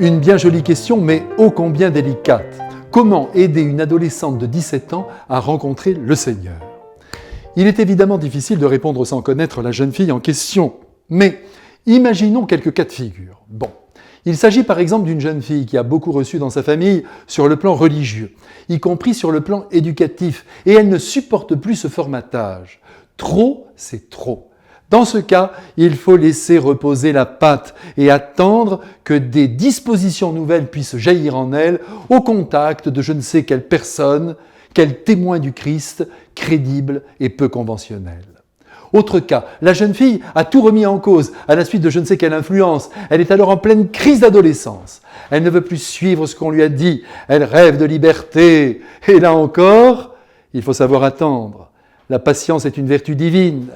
Une bien jolie question, mais ô combien délicate. Comment aider une adolescente de 17 ans à rencontrer le Seigneur? Il est évidemment difficile de répondre sans connaître la jeune fille en question, mais imaginons quelques cas de figure. Bon, il s'agit par exemple d'une jeune fille qui a beaucoup reçu dans sa famille sur le plan religieux, y compris sur le plan éducatif, et elle ne supporte plus ce formatage. Trop, c'est trop. Dans ce cas, il faut laisser reposer la pâte et attendre que des dispositions nouvelles puissent jaillir en elle au contact de je ne sais quelle personne, quel témoin du Christ, crédible et peu conventionnel. Autre cas, la jeune fille a tout remis en cause à la suite de je ne sais quelle influence. Elle est alors en pleine crise d'adolescence. Elle ne veut plus suivre ce qu'on lui a dit. Elle rêve de liberté. Et là encore, il faut savoir attendre. La patience est une vertu divine.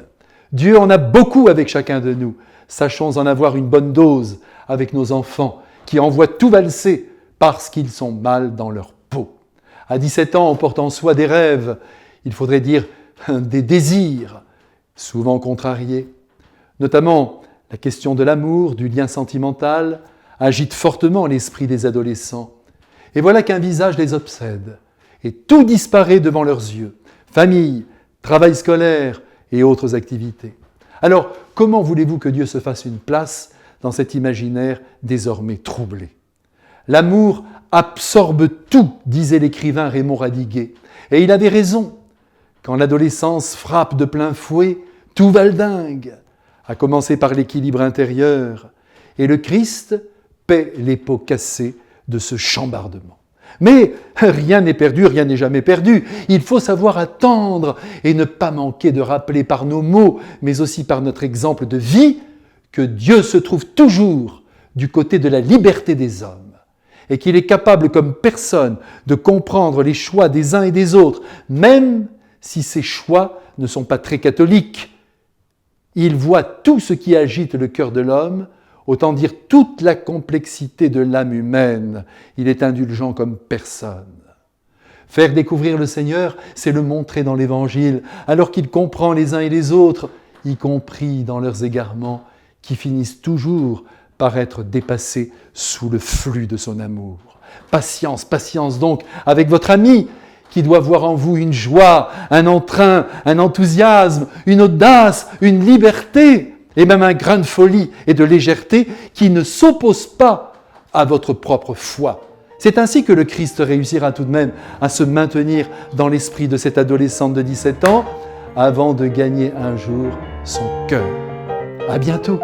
Dieu en a beaucoup avec chacun de nous. Sachons en avoir une bonne dose avec nos enfants qui envoient tout valser parce qu'ils sont mal dans leur peau. À 17 ans, on porte en soi des rêves, il faudrait dire des désirs, souvent contrariés. Notamment, la question de l'amour, du lien sentimental, agite fortement l'esprit des adolescents. Et voilà qu'un visage les obsède. Et tout disparaît devant leurs yeux. Famille, travail scolaire, et autres activités. Alors, comment voulez-vous que Dieu se fasse une place dans cet imaginaire désormais troublé? L'amour absorbe tout, disait l'écrivain Raymond Radiguet. Et il avait raison. Quand l'adolescence frappe de plein fouet, tout valdingue, à commencer par l'équilibre intérieur. Et le Christ paie les pots cassés de ce chambardement. Mais rien n'est perdu, rien n'est jamais perdu. Il faut savoir attendre et ne pas manquer de rappeler par nos mots, mais aussi par notre exemple de vie, que Dieu se trouve toujours du côté de la liberté des hommes et qu'il est capable comme personne de comprendre les choix des uns et des autres, même si ces choix ne sont pas très catholiques. Il voit tout ce qui agite le cœur de l'homme, autant dire toute la complexité de l'âme humaine. Il est indulgent comme personne. Faire découvrir le Seigneur, c'est le montrer dans l'Évangile, alors qu'il comprend les uns et les autres, y compris dans leurs égarements, qui finissent toujours par être dépassés sous le flux de son amour. Patience, patience donc avec votre ami, qui doit voir en vous une joie, un entrain, un enthousiasme, une audace, une liberté, et même un grain de folie et de légèreté qui ne s'oppose pas à votre propre foi. C'est ainsi que le Christ réussira tout de même à se maintenir dans l'esprit de cette adolescente de 17 ans avant de gagner un jour son cœur. À bientôt.